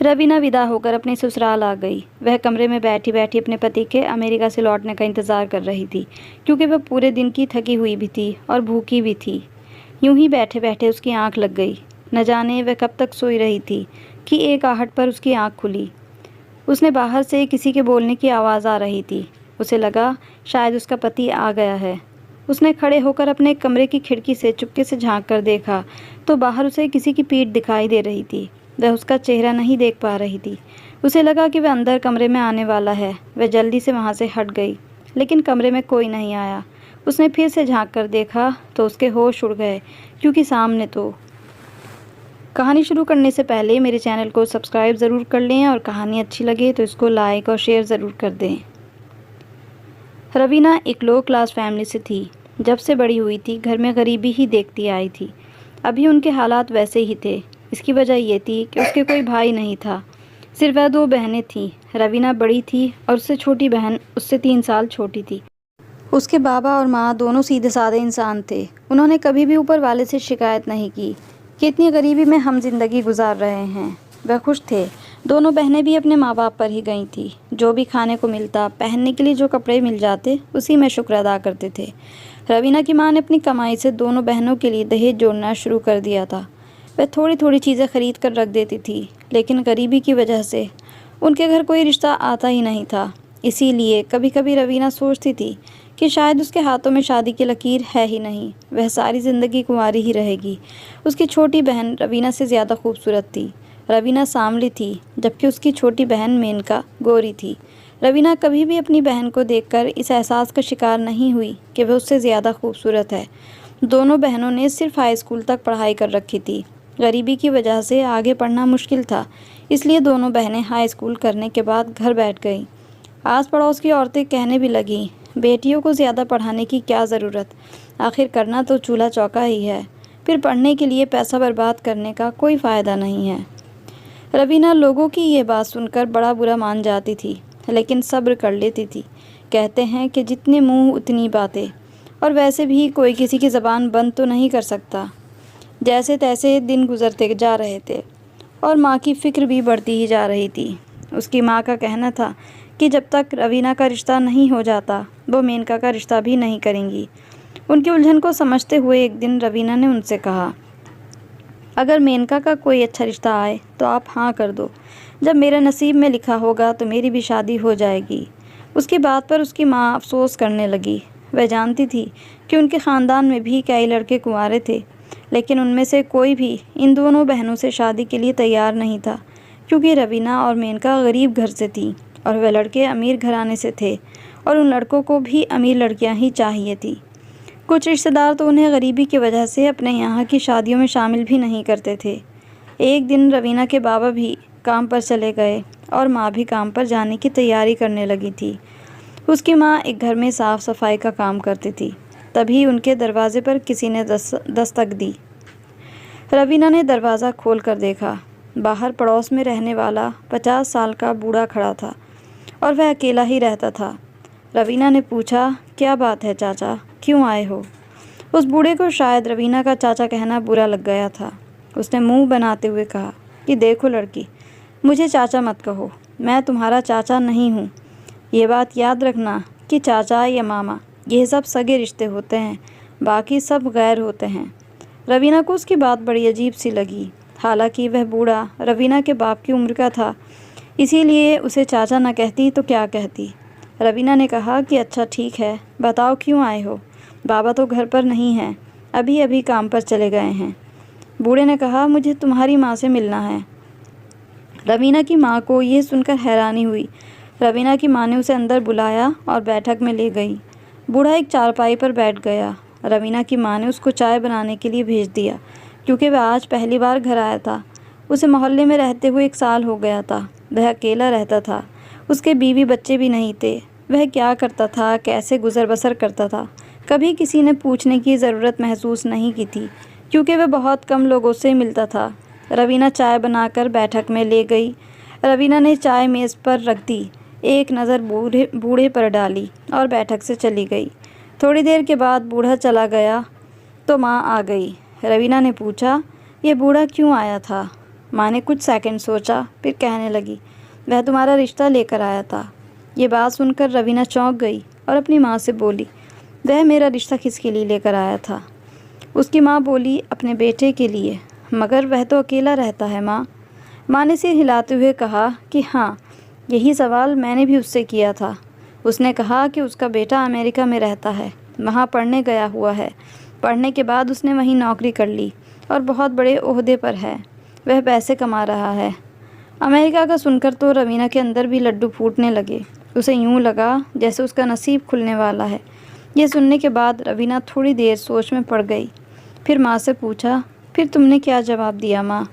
रवीना विदा होकर अपने ससुराल आ गई। वह कमरे में बैठी बैठी अपने पति के अमेरिका से लौटने का इंतज़ार कर रही थी, क्योंकि वह पूरे दिन की थकी हुई भी थी और भूखी भी थी। यूं ही बैठे बैठे उसकी आंख लग गई। न जाने वह कब तक सोई रही थी कि एक आहट पर उसकी आंख खुली। उसने बाहर से किसी के बोलने की आवाज़ आ रही थी। उसे लगा शायद उसका पति आ गया है। उसने खड़े होकर अपने कमरे की खिड़की से चुपके से झांक कर देखा तो बाहर उसे किसी की पीठ दिखाई दे रही थी। वह उसका चेहरा नहीं देख पा रही थी। उसे लगा कि वह अंदर कमरे में आने वाला है। वह जल्दी से वहाँ से हट गई, लेकिन कमरे में कोई नहीं आया। उसने फिर से झांक कर देखा तो उसके होश उड़ गए, क्योंकि सामने तो। कहानी शुरू करने से पहले मेरे चैनल को सब्सक्राइब ज़रूर कर लें और कहानी अच्छी लगे तो इसको लाइक और शेयर ज़रूर कर दें। रवीना एक लो क्लास फैमिली से थी। जब से बड़ी हुई थी घर में गरीबी ही देखती आई थी। अभी उनके हालात वैसे ही थे। इसकी वजह ये थी कि उसके कोई भाई नहीं था, सिर्फ वह 2 बहनें थीं। रवीना बड़ी थी और उससे छोटी बहन उससे 3 साल छोटी थी। उसके बाबा और माँ दोनों सीधे साधे इंसान थे। उन्होंने कभी भी ऊपर वाले से शिकायत नहीं की कि इतनी गरीबी में हम जिंदगी गुजार रहे हैं। वह खुश थे। दोनों बहनें भी अपने माँ बाप पर ही गई थी। जो भी खाने को मिलता, पहनने के लिए जो कपड़े मिल जाते, उसी में शुक्र अदा करते थे। रवीना की माँ ने अपनी कमाई से दोनों बहनों के लिए दहेज जोड़ना शुरू कर दिया था। वह थोड़ी थोड़ी चीज़ें खरीद कर रख देती थी, लेकिन गरीबी की वजह से उनके घर कोई रिश्ता आता ही नहीं था। इसीलिए कभी कभी रवीना सोचती थी कि शायद उसके हाथों में शादी की लकीर है ही नहीं, वह सारी ज़िंदगी कुंवारी ही रहेगी। उसकी छोटी बहन रवीना से ज़्यादा खूबसूरत थी। रवीना सांवली थी, जबकि उसकी छोटी बहन मेनका गोरी थी। रवीना कभी भी अपनी बहन को देखकर इस एहसास का शिकार नहीं हुई कि वह उससे ज़्यादा खूबसूरत है। दोनों बहनों ने सिर्फ हाई स्कूल तक पढ़ाई कर रखी थी। गरीबी की वजह से आगे पढ़ना मुश्किल था, इसलिए दोनों बहनें हाई स्कूल करने के बाद घर बैठ गईं। आस पड़ोस की औरतें कहने भी लगीं, बेटियों को ज़्यादा पढ़ाने की क्या ज़रूरत, आखिर करना तो चूल्हा चौका ही है, फिर पढ़ने के लिए पैसा बर्बाद करने का कोई फ़ायदा नहीं है। रवीना लोगों की ये बात सुनकर बड़ा बुरा मान जाती थी, लेकिन सब्र कर लेती थी। कहते हैं कि जितने मुँह उतनी बातें, और वैसे भी कोई किसी की ज़बान बंद तो नहीं कर सकता। जैसे तैसे दिन गुजरते जा रहे थे और माँ की फ़िक्र भी बढ़ती ही जा रही थी। उसकी माँ का कहना था कि जब तक रवीना का रिश्ता नहीं हो जाता, वो मेनका का रिश्ता भी नहीं करेंगी। उनकी उलझन को समझते हुए एक दिन रवीना ने उनसे कहा, अगर मेनका का कोई अच्छा रिश्ता आए तो आप हाँ कर दो। जब मेरे नसीब में लिखा होगा तो मेरी भी शादी हो जाएगी। उसकी बात पर उसकी माँ अफसोस करने लगी। वह जानती थी कि उनके ख़ानदान में भी कई लड़के कुंवारे थे, लेकिन उनमें से कोई भी इन दोनों बहनों से शादी के लिए तैयार नहीं था, क्योंकि रवीना और मेनका गरीब घर से थी और वह लड़के अमीर घराने से थे, और उन लड़कों को भी अमीर लड़कियां ही चाहिए थी। कुछ रिश्तेदार तो उन्हें गरीबी की वजह से अपने यहाँ की शादियों में शामिल भी नहीं करते थे। एक दिन रवीना के बाबा भी काम पर चले गए और माँ भी काम पर जाने की तैयारी करने लगी थी। उसकी माँ एक घर में साफ़ सफाई का काम करती थी। तभी उनके दरवाजे पर किसी ने दस्तक दी। रवीना ने दरवाज़ा खोल कर देखा। बाहर पड़ोस में रहने वाला 50 साल का बूढ़ा खड़ा था और वह अकेला ही रहता था। रवीना ने पूछा, क्या बात है चाचा, क्यों आए हो? उस बूढ़े को शायद रवीना का चाचा कहना बुरा लग गया था। उसने मुंह बनाते हुए कहा कि देखो लड़की, मुझे चाचा मत कहो, मैं तुम्हारा चाचा नहीं हूँ। ये बात याद रखना कि चाचा या मामा ये सब सगे रिश्ते होते हैं, बाकी सब गैर होते हैं। रवीना को उसकी बात बड़ी अजीब सी लगी। हालांकि वह बूढ़ा रवीना के बाप की उम्र का था, इसीलिए उसे चाचा न कहती तो क्या कहती। रवीना ने कहा कि अच्छा ठीक है, बताओ क्यों आए हो? बाबा तो घर पर नहीं हैं, अभी अभी काम पर चले गए हैं। बूढ़े ने कहा, मुझे तुम्हारी माँ से मिलना है। रवीना की माँ को यह सुनकर हैरानी हुई। रवीना की माँ ने उसे अंदर बुलाया और बैठक में ले गई। बूढ़ा एक चारपाई पर बैठ गया। रवीना की माँ ने उसको चाय बनाने के लिए भेज दिया, क्योंकि वह आज पहली बार घर आया था। उसे मोहल्ले में रहते हुए 1 साल हो गया था। वह अकेला रहता था, उसके बीवी बच्चे भी नहीं थे। वह क्या करता था, कैसे गुजर बसर करता था, कभी किसी ने पूछने की ज़रूरत महसूस नहीं की थी, क्योंकि वह बहुत कम लोगों से मिलता था। रवीना चाय बनाकर बैठक में ले गई। रवीना ने चाय मेज़ पर रख दी, एक नज़र बूढ़े पर डाली और बैठक से चली गई। थोड़ी देर के बाद बूढ़ा चला गया तो माँ आ गई। रवीना ने पूछा, ये बूढ़ा क्यों आया था? माँ ने कुछ सेकंड सोचा, फिर कहने लगी, वह तुम्हारा रिश्ता लेकर आया था। ये बात सुनकर रवीना चौंक गई और अपनी माँ से बोली, वह मेरा रिश्ता किसके लिए लेकर आया था? उसकी माँ बोली, अपने बेटे के लिए, मगर वह तो अकेला रहता है माँ। माँ ने सिर हिलाते हुए कहा कि हाँ, यही सवाल मैंने भी उससे किया था। उसने कहा कि उसका बेटा अमेरिका में रहता है, वहाँ पढ़ने गया हुआ है। पढ़ने के बाद उसने वहीं नौकरी कर ली और बहुत बड़े ओहदे पर है। वह पैसे कमा रहा है। अमेरिका का सुनकर तो रवीना के अंदर भी लड्डू फूटने लगे। उसे यूं लगा जैसे उसका नसीब खुलने वाला है। यह सुनने के बाद रवीना थोड़ी देर सोच में पड़ गई। फिर माँ से पूछा, फिर तुमने क्या जवाब दिया माँ?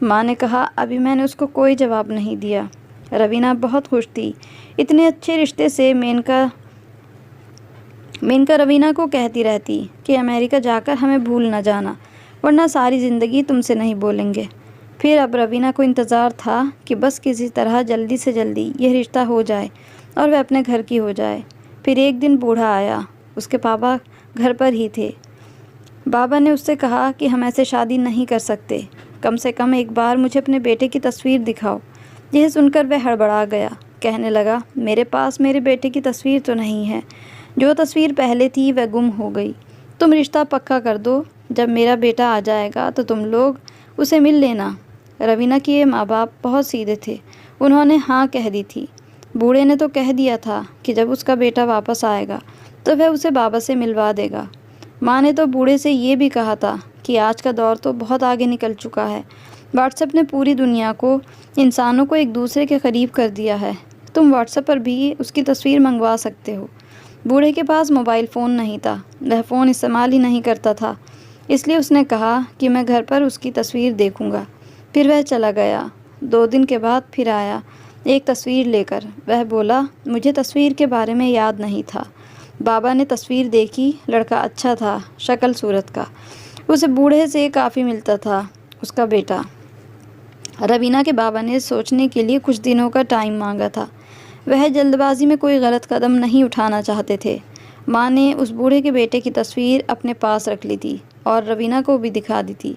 माँ ने कहा, अभी मैंने उसको कोई जवाब नहीं दिया। रवीना बहुत खुश थी। इतने अच्छे रिश्ते से मेनका रवीना को कहती रहती कि अमेरिका जाकर हमें भूल न जाना, वरना सारी ज़िंदगी तुमसे नहीं बोलेंगे। फिर अब रवीना को इंतज़ार था कि बस किसी तरह जल्दी से जल्दी यह रिश्ता हो जाए और वह अपने घर की हो जाए। फिर एक दिन बूढ़ा आया। उसके पापा घर पर ही थे। बाबा ने उससे कहा कि हम ऐसे शादी नहीं कर सकते, कम से कम एक बार मुझे अपने बेटे की तस्वीर दिखाओ। यह सुनकर वह हड़बड़ा गया। कहने लगा, मेरे पास मेरे बेटे की तस्वीर तो नहीं है। जो तस्वीर पहले थी वह गुम हो गई। तुम रिश्ता पक्का कर दो, जब मेरा बेटा आ जाएगा तो तुम लोग उसे मिल लेना। रवीना के माँ बाप बहुत सीधे थे। उन्होंने हाँ कह दी थी। बूढ़े ने तो कह दिया था कि जब उसका बेटा वापस आएगा तो वह उसे बाबा से मिलवा देगा। माँ ने तो बूढ़े से ये भी कहा था कि आज का दौर तो बहुत आगे निकल चुका है। व्हाट्सएप ने पूरी दुनिया को, इंसानों को एक दूसरे के करीब कर दिया है। तुम व्हाट्सएप पर भी उसकी तस्वीर मंगवा सकते हो। बूढ़े के पास मोबाइल फ़ोन नहीं था, वह फ़ोन इस्तेमाल ही नहीं करता था। इसलिए उसने कहा कि मैं घर पर उसकी तस्वीर देखूंगा। फिर वह चला गया। 2 दिन के बाद फिर आया, एक तस्वीर लेकर। वह बोला, मुझे तस्वीर के बारे में याद नहीं था। बाबा ने तस्वीर देखी। लड़का अच्छा था, शक्ल सूरत का। उसे बूढ़े से काफ़ी मिलता था उसका बेटा। रवीना के बाबा ने सोचने के लिए कुछ दिनों का टाइम मांगा था। वह जल्दबाजी में कोई गलत कदम नहीं उठाना चाहते थे। माँ ने उस बूढ़े के बेटे की तस्वीर अपने पास रख ली थी और रवीना को भी दिखा दी थी।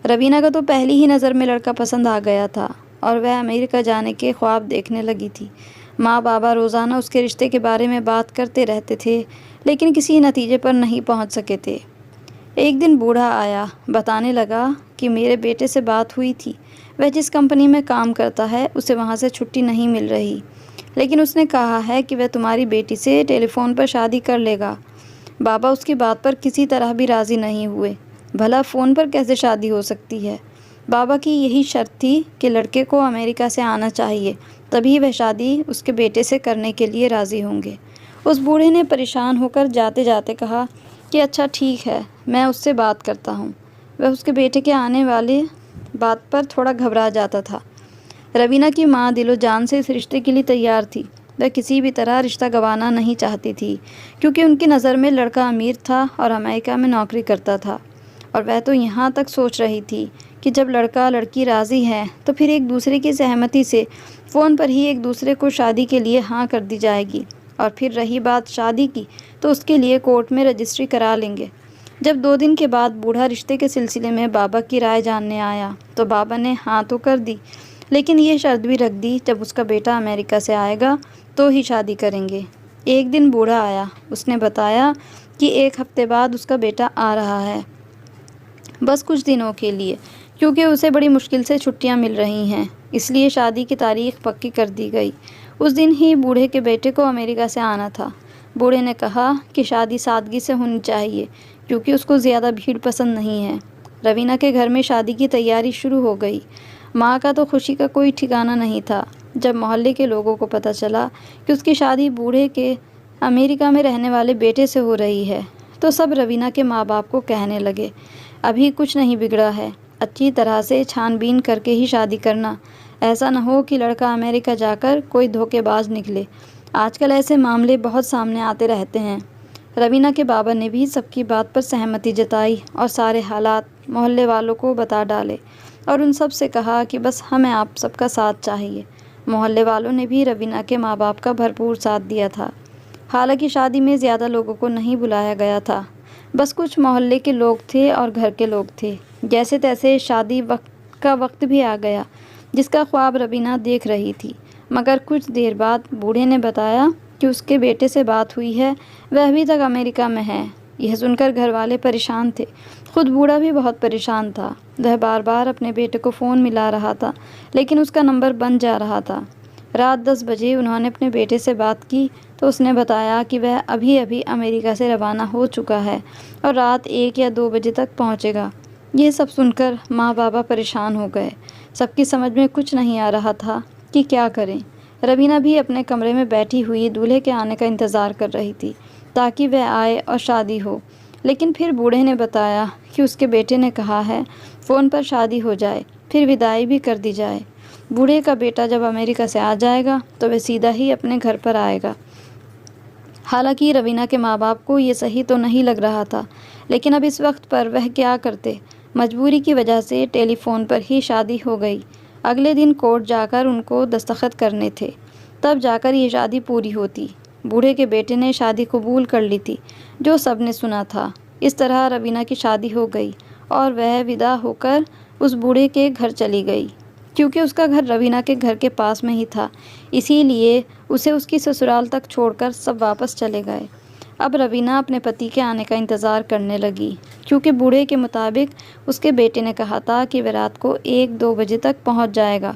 रवीना का तो पहली ही नज़र में लड़का पसंद आ गया था और वह अमेरिका जाने के ख्वाब देखने लगी थी। माँ बाबा रोज़ाना उसके रिश्ते के बारे में बात करते रहते थे, लेकिन किसी नतीजे पर नहीं पहुँच सके थे। एक दिन बूढ़ा आया, बताने लगा कि मेरे बेटे से बात हुई थी। वह जिस कंपनी में काम करता है उसे वहाँ से छुट्टी नहीं मिल रही, लेकिन उसने कहा है कि वह तुम्हारी बेटी से टेलीफोन पर शादी कर लेगा। बाबा उसकी बात पर किसी तरह भी राज़ी नहीं हुए। भला फ़ोन पर कैसे शादी हो सकती है? बाबा की यही शर्त थी कि लड़के को अमेरिका से आना चाहिए, तभी वह शादी उसके बेटे से करने के लिए राज़ी होंगे। उस बूढ़े ने परेशान होकर जाते जाते कहा कि अच्छा ठीक है, मैं उससे बात करता हूँ। वह उसके बेटे के आने वाले बात पर थोड़ा घबरा जाता था। रवीना की माँ दिलो जान से इस रिश्ते के लिए तैयार थी। वह किसी भी तरह रिश्ता गंवाना नहीं चाहती थी, क्योंकि उनकी नज़र में लड़का अमीर था और अमेरिका में नौकरी करता था। और वह तो यहाँ तक सोच रही थी कि जब लड़का लड़की राज़ी हैं तो फिर एक दूसरे की सहमति से फ़ोन पर ही एक दूसरे को शादी के लिए हाँ कर दी जाएगी। और फिर रही बात शादी की, तो उसके लिए कोर्ट में रजिस्ट्री करा लेंगे। जब 2 दिन के बाद बूढ़ा रिश्ते के सिलसिले में बाबा की राय जानने आया तो बाबा ने हाँ तो कर दी, लेकिन ये शर्त भी रख दी, जब उसका बेटा अमेरिका से आएगा तो ही शादी करेंगे। एक दिन बूढ़ा आया। उसने बताया कि 1 हफ्ते बाद उसका बेटा आ रहा है, बस कुछ दिनों के लिए, क्योंकि उसे बड़ी मुश्किल से छुट्टियां मिल रही हैं। इसलिए शादी की तारीख पक्की कर दी गई। उस दिन ही बूढ़े के बेटे को अमेरिका से आना था। बूढ़े ने कहा कि शादी सादगी से होनी चाहिए, क्योंकि उसको ज़्यादा भीड़ पसंद नहीं है। रवीना के घर में शादी की तैयारी शुरू हो गई। माँ का तो खुशी का कोई ठिकाना नहीं था। जब मोहल्ले के लोगों को पता चला कि उसकी शादी बूढ़े के अमेरिका में रहने वाले बेटे से हो रही है, तो सब रवीना के माँ बाप को कहने लगे, अभी कुछ नहीं बिगड़ा है, अच्छी तरह से छानबीन करके ही शादी करना। ऐसा न हो कि लड़का अमेरिका जाकर कोई धोखेबाज निकले। आजकल ऐसे मामले बहुत सामने आते रहते हैं। रवीना के बाबा ने भी सबकी बात पर सहमति जताई और सारे हालात मोहल्ले वालों को बता डाले और उन सब से कहा कि बस हमें आप सबका साथ चाहिए। मोहल्ले वालों ने भी रवीना के माँ बाप का भरपूर साथ दिया था। हालांकि शादी में ज़्यादा लोगों को नहीं बुलाया गया था, बस कुछ मोहल्ले के लोग थे और घर के लोग थे। जैसे तैसे शादी वक्त का वक्त भी आ गया जिसका ख्वाब रवीना देख रही थी। मगर कुछ देर बाद बूढ़े ने बताया कि उसके बेटे से बात हुई है, वह अभी तक अमेरिका में है। यह सुनकर घर वाले परेशान थे। खुद बूढ़ा भी बहुत परेशान था। वह बार बार अपने बेटे को फ़ोन मिला रहा था, लेकिन उसका नंबर बंद जा रहा था। रात 10 बजे उन्होंने अपने बेटे से बात की तो उसने बताया कि वह अभी अभी अमेरिका से रवाना हो चुका है और रात 1 या 2 बजे तक पहुंचेगा। यह सब सुनकर माँ बाबा परेशान हो गए। सबकी समझ में कुछ नहीं आ रहा था कि क्या करें। रवीना भी अपने कमरे में बैठी हुई दूल्हे के आने का इंतज़ार कर रही थी ताकि वह आए और शादी हो। लेकिन फिर बूढ़े ने बताया कि उसके बेटे ने कहा है फ़ोन पर शादी हो जाए, फिर विदाई भी कर दी जाए। बूढ़े का बेटा जब अमेरिका से आ जाएगा तो वह सीधा ही अपने घर पर आएगा। हालांकि रवीना के माँ बाप को ये सही तो नहीं लग रहा था, लेकिन अब इस वक्त पर वह क्या करते। मजबूरी की वजह से टेलीफोन पर ही शादी हो गई। अगले दिन कोर्ट जाकर उनको दस्तखत करने थे, तब जाकर ये शादी पूरी होती। बूढ़े के बेटे ने शादी कबूल कर ली थी, जो सब ने सुना था। इस तरह रवीना की शादी हो गई और वह विदा होकर उस बूढ़े के घर चली गई। क्योंकि उसका घर रवीना के घर के पास में ही था, इसीलिए उसे उसकी ससुराल तक छोड़कर सब वापस चले गए। अब रवीना अपने पति के आने का इंतज़ार करने लगी, क्योंकि बूढ़े के मुताबिक उसके बेटे ने कहा था कि वह रात को 1-2 बजे तक पहुंच जाएगा।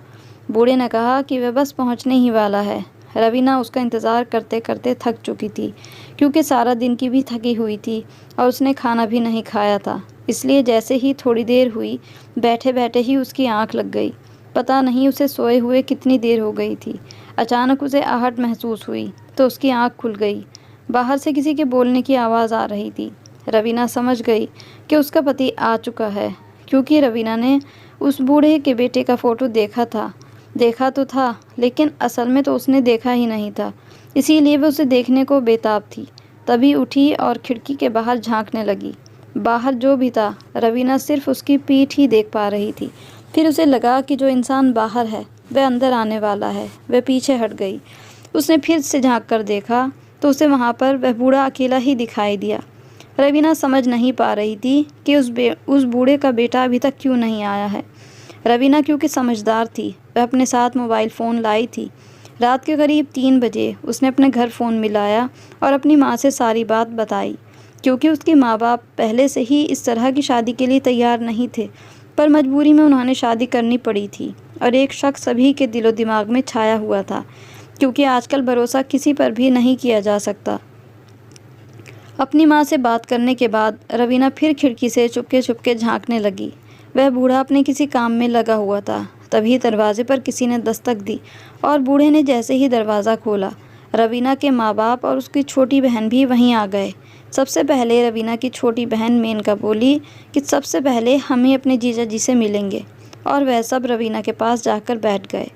बूढ़े ने कहा कि वह बस पहुंचने ही वाला है। रवीना उसका इंतज़ार करते करते थक चुकी थी, क्योंकि सारा दिन की भी थकी हुई थी और उसने खाना भी नहीं खाया था। इसलिए जैसे ही थोड़ी देर हुई, बैठे बैठे ही उसकी आँख लग गई। पता नहीं उसे सोए हुए कितनी देर हो गई थी। अचानक उसे आहट महसूस हुई तो उसकी आँख खुल गई। बाहर से किसी के बोलने की आवाज़ आ रही थी। रवीना समझ गई कि उसका पति आ चुका है, क्योंकि रवीना ने उस बूढ़े के बेटे का फ़ोटो देखा तो था, लेकिन असल में तो उसने देखा ही नहीं था। इसीलिए वह उसे देखने को बेताब थी। तभी उठी और खिड़की के बाहर झांकने लगी। बाहर जो भी था, रवीना सिर्फ उसकी पीठ ही देख पा रही थी। फिर उसे लगा कि जो इंसान बाहर है वह अंदर आने वाला है। वह पीछे हट गई। उसने फिर से झांक कर देखा तो उसे वहाँ पर वह बूढ़ा अकेला ही दिखाई दिया। रवीना समझ नहीं पा रही थी कि उस बूढ़े का बेटा अभी तक क्यों नहीं आया है। रवीना क्योंकि समझदार थी, वह अपने साथ मोबाइल फ़ोन लाई थी। रात के करीब 3 बजे उसने अपने घर फ़ोन मिलाया और अपनी माँ से सारी बात बताई, क्योंकि उसके माँ बाप पहले से ही इस तरह की शादी के लिए तैयार नहीं थे, पर मजबूरी में उन्होंने शादी करनी पड़ी थी। और एक शक सभी के दिलो दिमाग में छाया हुआ था, क्योंकि आजकल भरोसा किसी पर भी नहीं किया जा सकता। अपनी माँ से बात करने के बाद रवीना फिर खिड़की से चुपके चुपके झांकने लगी। वह बूढ़ा अपने किसी काम में लगा हुआ था। तभी दरवाजे पर किसी ने दस्तक दी और बूढ़े ने जैसे ही दरवाज़ा खोला, रवीना के माँ बाप और उसकी छोटी बहन भी वहीं आ गए। सबसे पहले रवीना की छोटी बहन मेनका बोली कि सबसे पहले हम ही अपने जीजा जी से मिलेंगे, और वह सब रवीना के पास जाकर बैठ गए।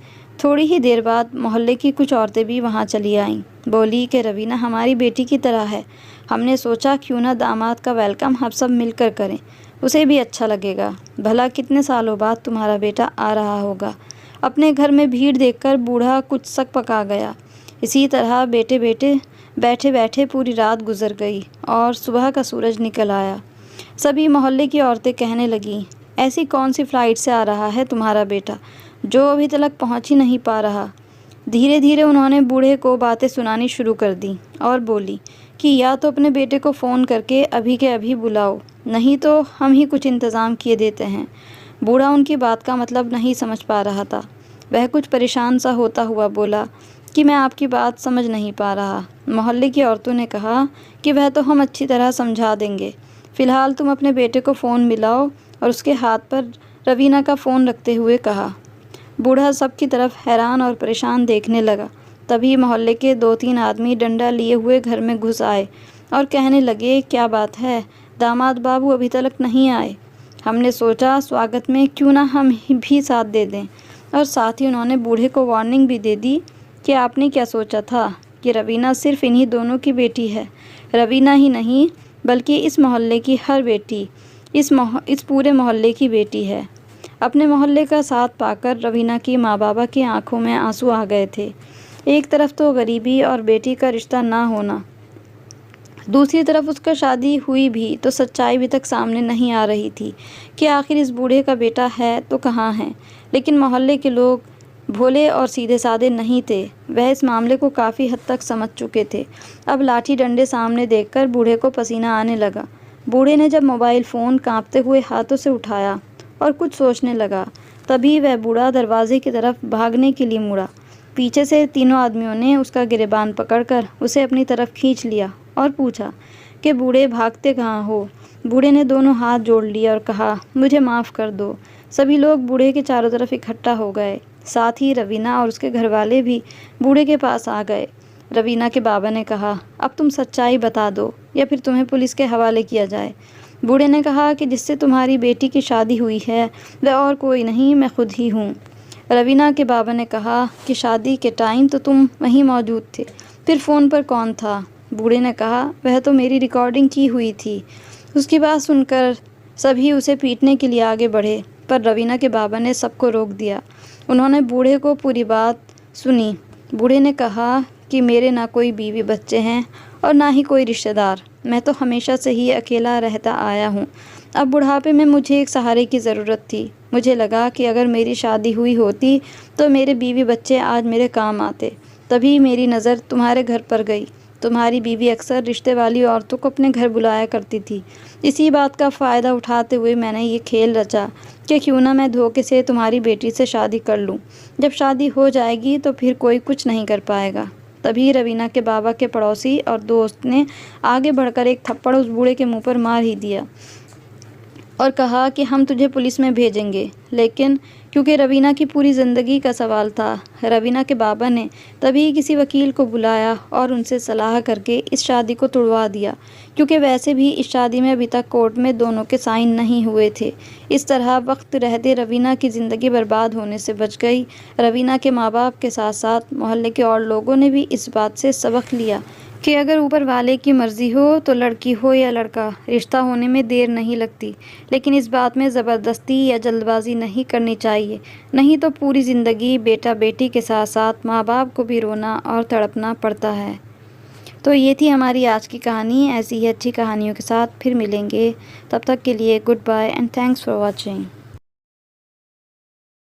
थोड़ी ही देर बाद मोहल्ले की कुछ औरतें भी वहाँ चली आईं। बोली कि रवीना हमारी बेटी की तरह है, हमने सोचा क्यों ना दामाद का वेलकम हम सब मिलकर करें, उसे भी अच्छा लगेगा। भला कितने सालों बाद तुम्हारा बेटा आ रहा होगा। अपने घर में भीड़ देखकर बूढ़ा कुछ सक पका गया। इसी तरह बैठे बैठे पूरी रात गुजर गई और सुबह का सूरज निकल आया। सभी मोहल्ले की औरतें कहने लगीं, ऐसी कौन सी फ़्लाइट से आ रहा है तुम्हारा बेटा जो अभी तक पहुंच ही नहीं पा रहा। धीरे धीरे उन्होंने बूढ़े को बातें सुनानी शुरू कर दी और बोली कि या तो अपने बेटे को फ़ोन करके अभी के अभी बुलाओ, नहीं तो हम ही कुछ इंतज़ाम किए देते हैं। बूढ़ा उनकी बात का मतलब नहीं समझ पा रहा था। वह कुछ परेशान सा होता हुआ बोला कि मैं आपकी बात समझ नहीं पा रहा। मोहल्ले की औरतों ने कहा कि वह तो हम अच्छी तरह समझा देंगे, फ़िलहाल तुम अपने बेटे को फ़ोन मिलाओ, और उसके हाथ पर रवीना का फ़ोन रखते हुए कहा। बूढ़ा सबकी तरफ हैरान और परेशान देखने लगा। तभी मोहल्ले के 2-3 आदमी डंडा लिए हुए घर में घुस आए और कहने लगे, क्या बात है, दामाद बाबू अभी तक नहीं आए। हमने सोचा स्वागत में क्यों ना हम भी साथ दे दें। और साथ ही उन्होंने बूढ़े को वार्निंग भी दे दी कि आपने क्या सोचा था कि रवीना सिर्फ इन्हीं दोनों की बेटी है। रवीना ही नहीं, बल्कि इस मोहल्ले की हर बेटी, इस पूरे मोहल्ले की बेटी है। अपने मोहल्ले का साथ पाकर रवीना की माँ बाबा की आंखों में आंसू आ गए थे। एक तरफ तो गरीबी और बेटी का रिश्ता ना होना, दूसरी तरफ उसका शादी हुई भी तो सच्चाई अभी तक सामने नहीं आ रही थी कि आखिर इस बूढ़े का बेटा है तो कहाँ है। लेकिन मोहल्ले के लोग भोले और सीधे साधे नहीं थे, वह इस मामले को काफ़ी हद तक समझ चुके थे। अब लाठी डंडे सामने देखकर बूढ़े को पसीना आने लगा। बूढ़े ने जब मोबाइल फ़ोन कांपते हुए हाथों से उठाया और कुछ सोचने लगा, तभी वह बूढ़ा दरवाजे की तरफ भागने के लिए मुड़ा। पीछे से तीनों आदमियों ने उसका गिरेबान पकड़कर उसे अपनी तरफ खींच लिया और पूछा कि बूढ़े भागते कहाँ हो। बूढ़े ने दोनों हाथ जोड़ लिए और कहा, मुझे माफ़ कर दो। सभी लोग बूढ़े के चारों तरफ इकट्ठा हो गए। साथ ही रवीना और उसके घरवाले भी बूढ़े के पास आ गए। रवीना के बाबा ने कहा, अब तुम सच्चाई बता दो या फिर तुम्हें पुलिस के हवाले किया जाए। बूढ़े ने कहा कि जिससे तुम्हारी बेटी की शादी हुई है वह और कोई नहीं, मैं खुद ही हूँ। रवीना के बाबा ने कहा कि शादी के टाइम तो तुम वहीं मौजूद थे, फिर फ़ोन पर कौन था? बूढ़े ने कहा, वह तो मेरी रिकॉर्डिंग की हुई थी। उसकी बात सुनकर सभी उसे पीटने के लिए आगे बढ़े, पर रवीना के बाबा ने सबको रोक दिया। उन्होंने बूढ़े को पूरी बात सुनी। बूढ़े ने कहा कि मेरे ना कोई बीवी बच्चे हैं और ना ही कोई रिश्तेदार। मैं तो हमेशा से ही अकेला रहता आया हूँ। अब बुढ़ापे में मुझे एक सहारे की ज़रूरत थी। मुझे लगा कि अगर मेरी शादी हुई होती तो मेरे बीवी बच्चे आज मेरे काम आते। तभी मेरी नज़र तुम्हारे घर पर गई। तुम्हारी बीवी अक्सर रिश्ते वाली औरतों को अपने घर बुलाया करती थी। इसी बात का फ़ायदा उठाते हुए मैंने ये खेल रचा कि क्यों ना मैं धोखे से तुम्हारी बेटी से शादी कर लूँ। जब शादी हो जाएगी तो फिर कोई कुछ नहीं कर पाएगा। तभी रवीना के बाबा के पड़ोसी और दोस्त ने आगे बढ़कर एक थप्पड़ उस बूढ़े के मुंह पर मार ही दिया और कहा कि हम तुझे पुलिस में भेजेंगे। लेकिन क्योंकि रवीना की पूरी ज़िंदगी का सवाल था, रवीना के बाबा ने तभी किसी वकील को बुलाया और उनसे सलाह करके इस शादी को तुड़वा दिया, क्योंकि वैसे भी इस शादी में अभी तक कोर्ट में दोनों के साइन नहीं हुए थे। इस तरह वक्त रहते रवीना की ज़िंदगी बर्बाद होने से बच गई। रवीना के माँ बाप के साथ साथ मोहल्ले के और लोगों ने भी इस बात से सबक लिया कि अगर ऊपर वाले की मर्ज़ी हो तो लड़की हो या लड़का, रिश्ता होने में देर नहीं लगती। लेकिन इस बात में ज़बरदस्ती या जल्दबाजी नहीं करनी चाहिए, नहीं तो पूरी ज़िंदगी बेटा बेटी के साथ साथ माँ बाप को भी रोना और तड़पना पड़ता है। तो ये थी हमारी आज की कहानी। ऐसी ही अच्छी कहानियों के साथ फिर मिलेंगे। तब तक के लिए goodbye and thanks for watching.